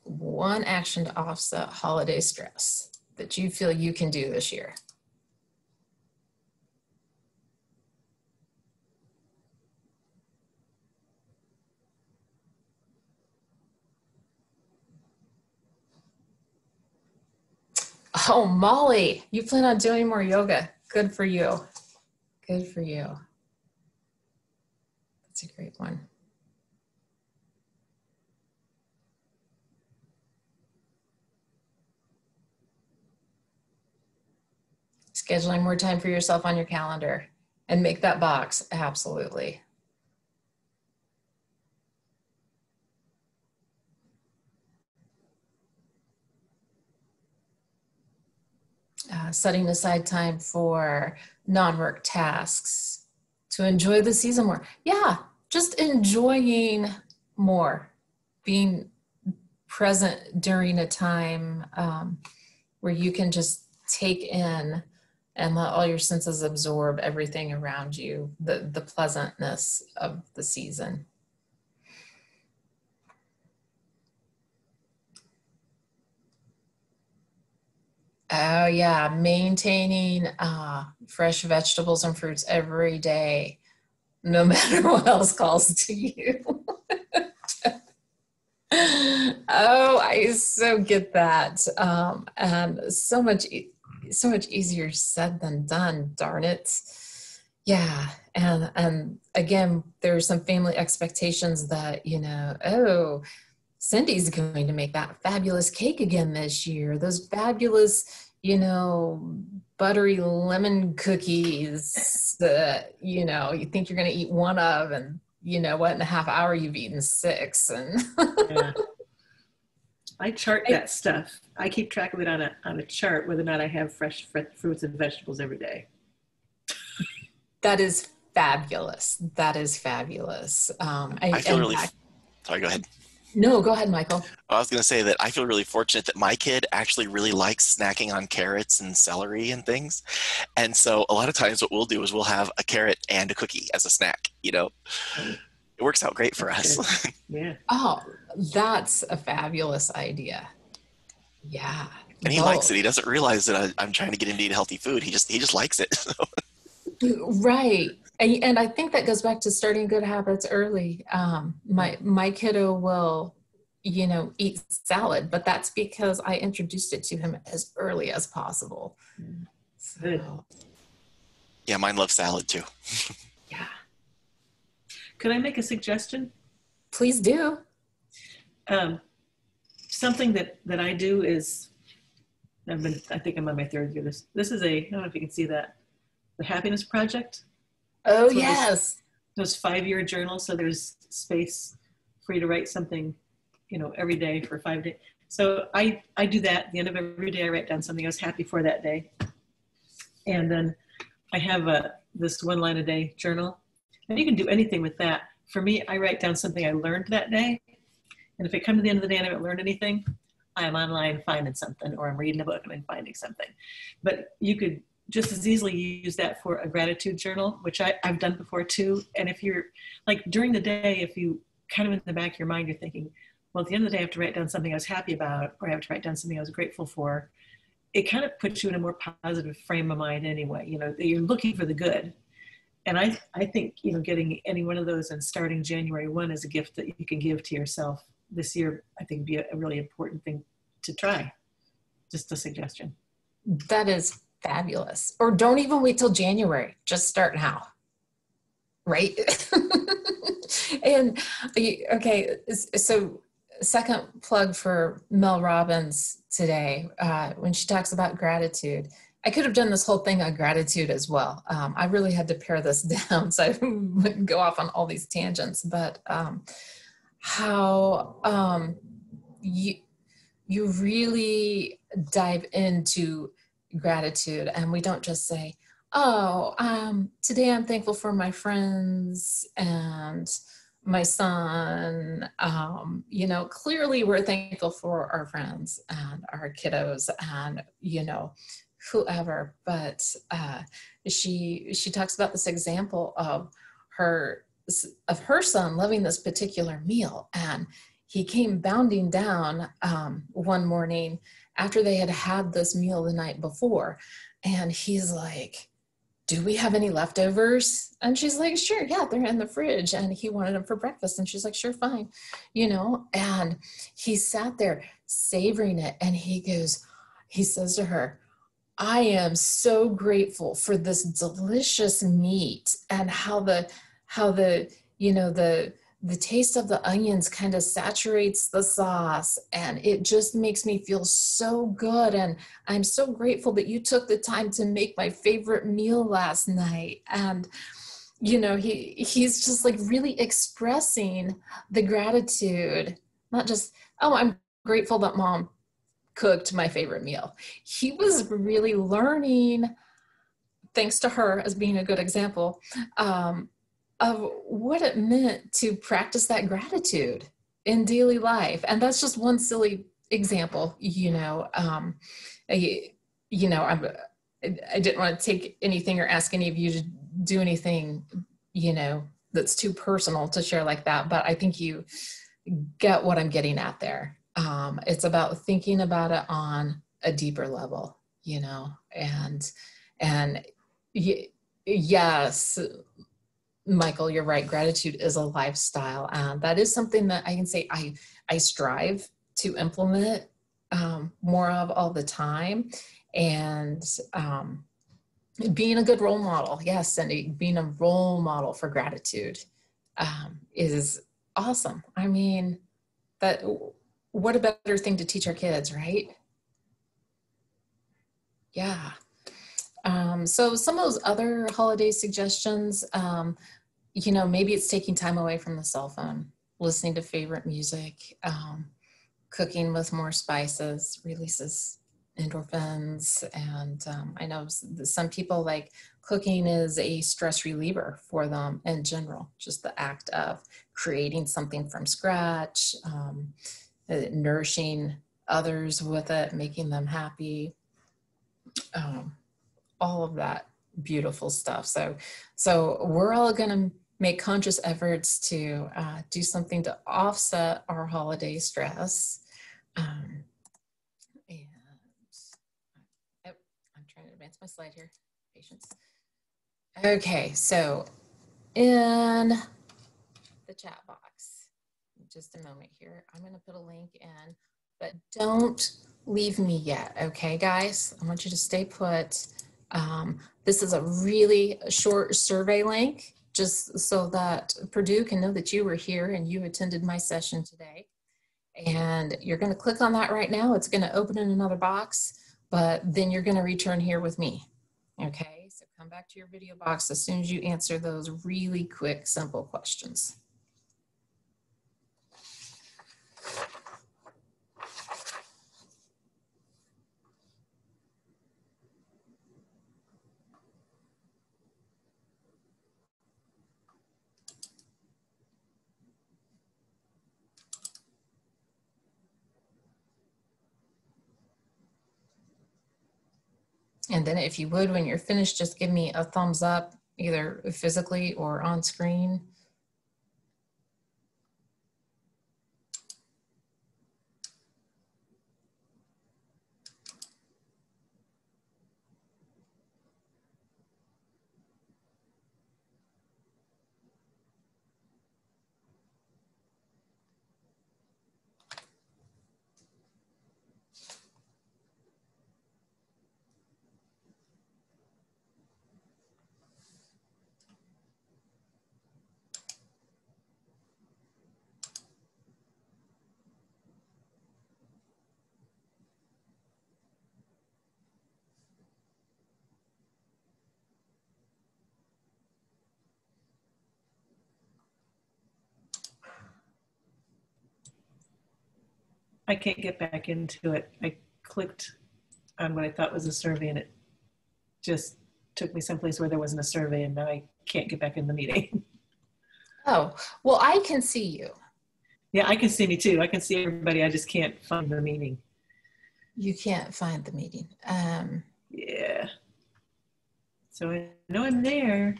One action to offset holiday stress that you feel you can do this year. Oh, Molly, you plan on doing more yoga. Good for you. Good for you. That's a great one. Scheduling more time for yourself on your calendar and make that box. Absolutely. Setting aside time for non-work tasks to enjoy the season more. Yeah, just enjoying more, being present during a time where you can just take in and let all your senses absorb everything around you, the pleasantness of the season. Oh yeah, maintaining fresh vegetables and fruits every day, no matter what else calls to you. Oh, I so get that. And so much easier said than done, darn it. Yeah, and again, there's some family expectations that, oh, Cindy's going to make that fabulous cake again this year. Those fabulous, buttery lemon cookies that, you think you're going to eat one of, and in a half hour you've eaten 6. And yeah. I chart that stuff. I keep track of it on a chart, whether or not I have fresh fruits and vegetables every day. That is fabulous. That is fabulous. I feel And really, sorry, go ahead. no, go ahead, Michael. I was going to say that I feel really fortunate that my kid actually really likes snacking on carrots and celery and things. And so a lot of times what we'll do is we'll have a carrot and a cookie as a snack, you know. Right. It works out great for That's us. good. Yeah. Oh, that's a fabulous idea. Yeah. And he likes it. He doesn't realize that I'm trying to get him to eat healthy food. He just likes it. Right. And I think that goes back to starting good habits early. My kiddo will, eat salad, but that's because I introduced it to him as early as possible. Good. So, Yeah, mine loves salad too. yeah. Could I make a suggestion? Please do. Something that I do is, I think I'm on my third year. This is I don't know if you can see that, the Happiness Project. Oh, So yes. Those 5-year journals. So there's space for you to write something, every day for 5 days. So I do that. At the end of every day, I write down something I was happy for that day. And then I have this 1 line a day journal. And you can do anything with that. For me, I write down something I learned that day. And if I come to the end of the day and I haven't learned anything, I'm online finding something, or I'm reading a book and I'm finding something. But you could just as easily use that for a gratitude journal, which I've done before too. And if you're like during the day, if you kind of in the back of your mind, you're thinking, well, at the end of the day, I have to write down something I was happy about, or I have to write down something I was grateful for. It kind of puts you in a more positive frame of mind anyway. You're looking for the good. And I think, getting any one of those and starting January 1 is a gift that you can give to yourself this year. I think would be a really important thing to try. Just a suggestion. That is fabulous. Or don't even wait till January. Just start now. Right? And okay, so second plug for Mel Robbins today, when she talks about gratitude. I could have done this whole thing on gratitude as well. I really had to pare this down so I wouldn't go off on all these tangents, but how you really dive into gratitude, and we don't just say, today I'm thankful for my friends and my son. Clearly we're thankful for our friends and our kiddos and, whoever, but she talks about this example of her son loving this particular meal, and he came bounding down one morning after they had this meal the night before, and he's like, do we have any leftovers? And she's like, sure, yeah, they're in the fridge. And he wanted them for breakfast. And she's like, sure, fine. And he sat there savoring it. And he says to her, I am so grateful for this delicious meat and how the taste of the onions kind of saturates the sauce, and it just makes me feel so good. And I'm so grateful that you took the time to make my favorite meal last night. And, he's just like really expressing the gratitude, not just, oh, I'm grateful that mom cooked my favorite meal. He was really learning, thanks to her as being a good example, of what it meant to practice that gratitude in daily life. And that's just one silly example, I didn't want to take anything or ask any of you to do anything, that's too personal to share like that. But I think you get what I'm getting at there. It's about thinking about it on a deeper level, and yes, Michael, you're right. Gratitude is a lifestyle. That is something that I can say I strive to implement more of all the time. And being a good role model, yes, Cindy, being a role model for gratitude is awesome. I mean, what a better thing to teach our kids, right? Yeah. So some of those other holiday suggestions, maybe it's taking time away from the cell phone, listening to favorite music, cooking with more spices, releases endorphins. And I know some people like cooking is a stress reliever for them in general, just the act of creating something from scratch, nourishing others with it, making them happy, all of that beautiful stuff. So we're all going to make conscious efforts to do something to offset our holiday stress. And I'm trying to advance my slide here. Patience. Okay, so in the chat box, just a moment here, I'm going to put a link in, but don't leave me yet, okay, guys? I want you to stay put. This is a really short survey link, just so that Purdue can know that you were here and you attended my session today. And you're going to click on that right now. It's going to open in another box, but then you're going to return here with me. Okay, so come back to your video box as soon as you answer those really quick, simple questions. And then if you would, when you're finished, just give me a thumbs up, either physically or on screen. I can't get back into it. I clicked on what I thought was a survey and it just took me someplace where there wasn't a survey, and now I can't get back in the meeting. Oh, well, I can see you. Yeah, I can see me too. I can see everybody. I just can't find the meeting. You can't find the meeting. Yeah. So I know I'm there.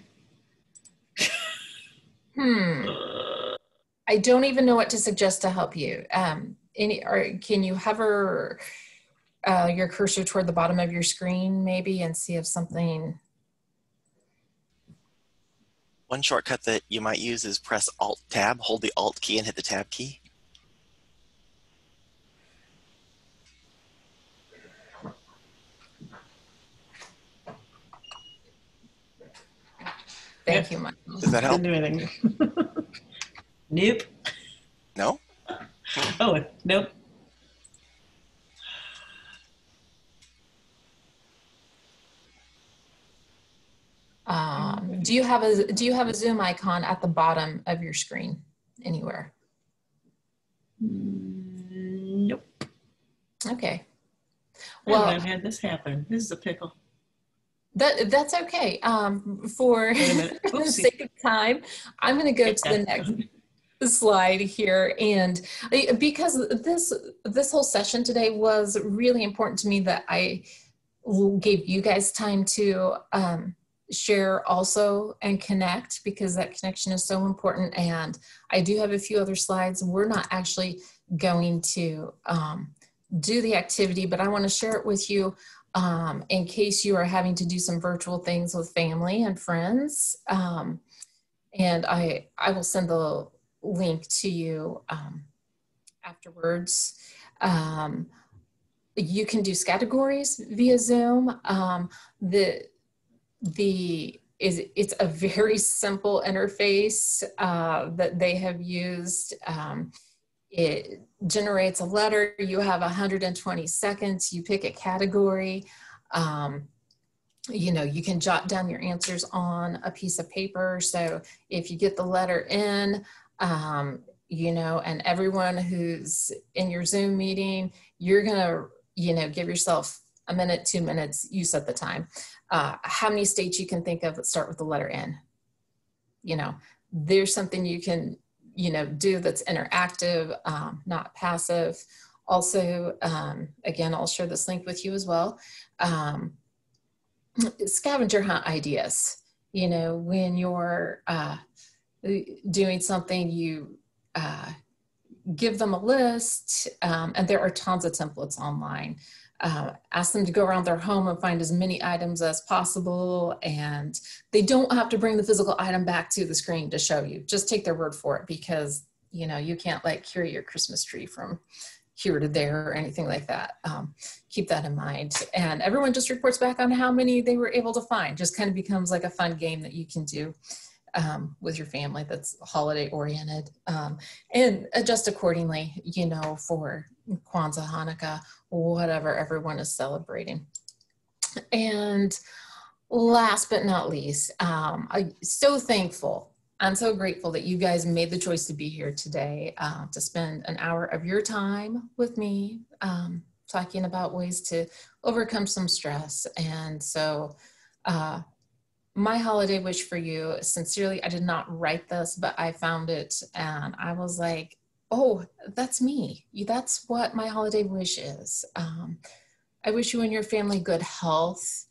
I don't even know what to suggest to help you. Can you hover your cursor toward the bottom of your screen maybe and see if something... One shortcut that you might use is press Alt-Tab, hold the Alt key and hit the Tab key. Thank you, Michael. Does that help? Didn't do anything. Nope. No? Oh, nope. Do you have a Zoom icon at the bottom of your screen anywhere? Nope. Okay. Well, I've had this happen. This is a pickle. That's okay. For the sake of time, I'm going to go to the next slide here. And because this whole session today was really important to me, that I gave you guys time to share also and connect, because that connection is so important. And I do have a few other slides. We're not actually going to do the activity, but I want to share it with you in case you are having to do some virtual things with family and friends. And I will send the link to you afterwards. You can do categories via Zoom. It's a very simple interface that they have used. It generates a letter. You have 120 seconds. You pick a category. You can jot down your answers on a piece of paper. So if you get the letter in, and everyone who's in your Zoom meeting, you're gonna, give yourself a minute, 2 minutes, you set the time. How many states you can think of that start with the letter N? You know, there's something you can, you know, do that's interactive, not passive. Also, again, I'll share this link with you as well. Scavenger hunt ideas. You know, when you're doing something, you give them a list, and there are tons of templates online. Ask them to go around their home and find as many items as possible, and they don't have to bring the physical item back to the screen to show you. Just take their word for it, because you know you can't like carry your Christmas tree from here to there or anything like that. Keep that in mind. And everyone just reports back on how many they were able to find. Just kind of becomes like a fun game that you can do with your family that's holiday oriented, and adjust accordingly, you know, for Kwanzaa, Hanukkah, whatever everyone is celebrating. And last but not least, I'm so thankful. I'm so grateful that you guys made the choice to be here today, to spend an hour of your time with me, talking about ways to overcome some stress. And so my holiday wish for you, sincerely, I did not write this, but I found it and I was like, oh, that's me. That's what my holiday wish is. I wish you and your family good health.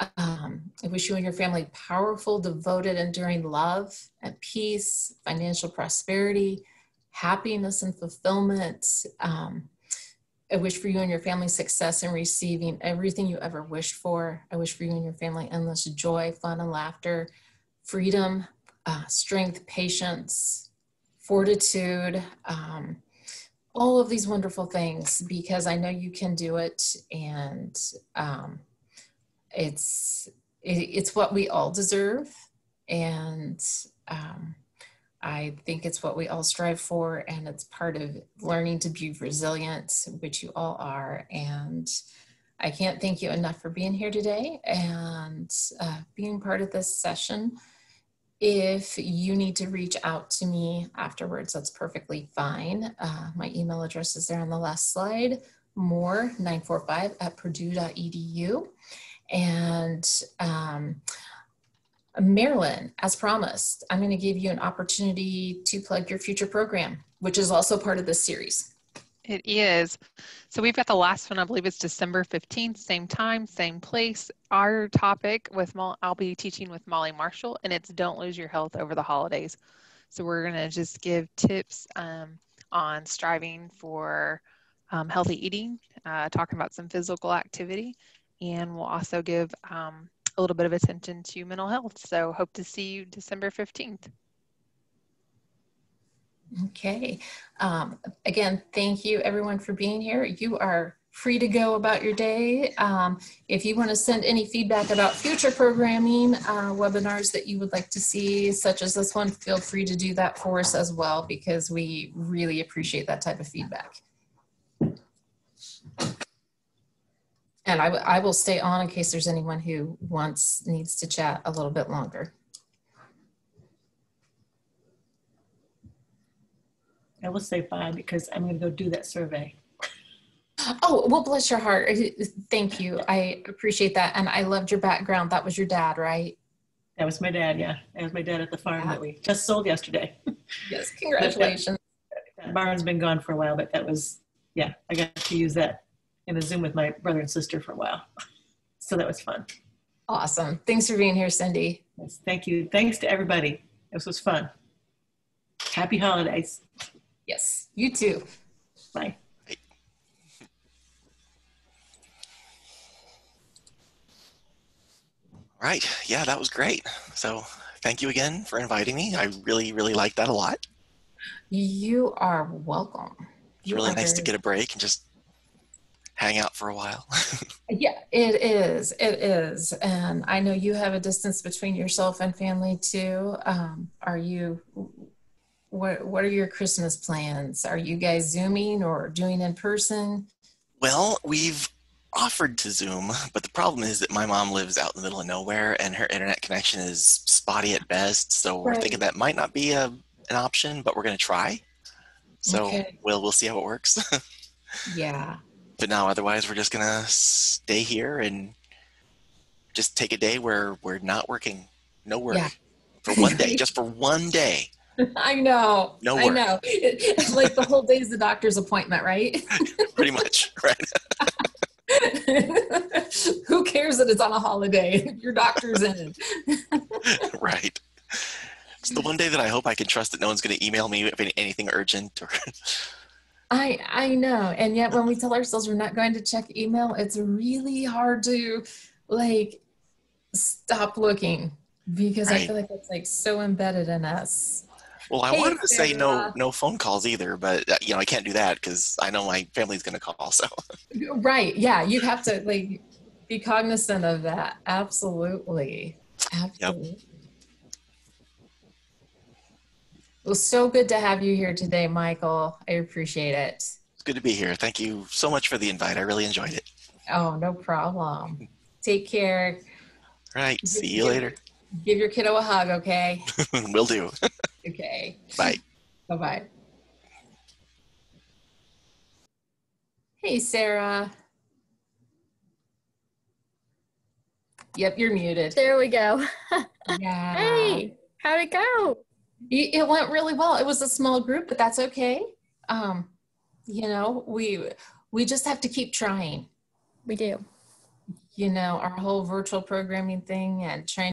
I wish you and your family powerful, devoted, enduring love and peace, financial prosperity, happiness and fulfillment. I wish for you and your family success in receiving everything you ever wished for. I wish for you and your family endless joy, fun, and laughter, freedom, strength, patience, fortitude, all of these wonderful things, because I know you can do it. And it's what we all deserve, and I think it's what we all strive for, and it's part of learning to be resilient, which you all are. And I can't thank you enough for being here today and being part of this session. If you need to reach out to me afterwards, that's perfectly fine. My email address is there on the last slide, more945@purdue.edu. And Marilyn, as promised, I'm going to give you an opportunity to plug your future program, which is also part of this series. It is. So we've got the last one, I believe it's December 15th, same time, same place. Our topic I'll be teaching with Molly Marshall, and it's Don't Lose Your Health Over the Holidays. So we're going to just give tips on striving for healthy eating, talking about some physical activity, and we'll also give a little bit of attention to mental health. So hope to see you December 15th. Okay. Again, thank you everyone for being here. You are free to go about your day. If you want to send any feedback about future programming, webinars that you would like to see, such as this one, feel free to do that for us as well, because we really appreciate that type of feedback. And I will stay on in case there's anyone who needs to chat a little bit longer. I will say bye because I'm going to go do that survey. Oh, well, bless your heart. Thank you. I appreciate that. And I loved your background. That was your dad, right? That was my dad, yeah. That was my dad at the farm that we just sold yesterday. Yes, congratulations. That barn's been gone for a while, but that was, yeah, I got to use that in a Zoom with my brother and sister for a while. So that was fun. Awesome. Thanks for being here, Cindy. Yes, thank you. Thanks to everybody. This was fun. Happy holidays. Yes, you too. Bye. Right. Yeah, that was great. So thank you again for inviting me. I really, really liked that a lot. You are welcome. It's really nice to get a break and just hang out for a while. Yeah, it is. It is. And I know you have a distance between yourself and family too. What are your Christmas plans? Are you guys Zooming or doing in person? Well, we've offered to Zoom, but the problem is that my mom lives out in the middle of nowhere and her internet connection is spotty at best. So we're thinking that might not be an option, but we're going to try. So we'll see how it works. Yeah. But now, otherwise, we're just gonna stay here and just take a day where we're not working, no work, Yeah. for one day, just for one day, I know. no I work, know. Like the whole day is the doctor's appointment, right? pretty much, right? Who cares that it's on a holiday? Your doctor's in. Right. It's the one day that I hope I can trust that no one's going to email me if anything urgent. Or I know. And yet when we tell ourselves we're not going to check email, it's really hard to like stop looking because I right. feel like it's like so embedded in us. Well, I Hey, wanted to say Sarah. no phone calls either, but I can't do that because I know my family's going to call. So Right. Yeah. You have to like be cognizant of that. Absolutely. yep. Absolutely. It was so good to have you here today, Michael. I appreciate it. It's good to be here. Thank you so much for the invite. I really enjoyed it. Oh, no problem. Take care. All right. See you later. Give your kiddo a hug, okay? Will do. Okay. Bye. Bye-bye. Hey, Sarah. Yep, you're muted. There we go. Yeah. Hey, how'd it go? It went really well. It was a small group, but that's okay. You know, we just have to keep trying. We do. You know, our whole virtual programming thing and trying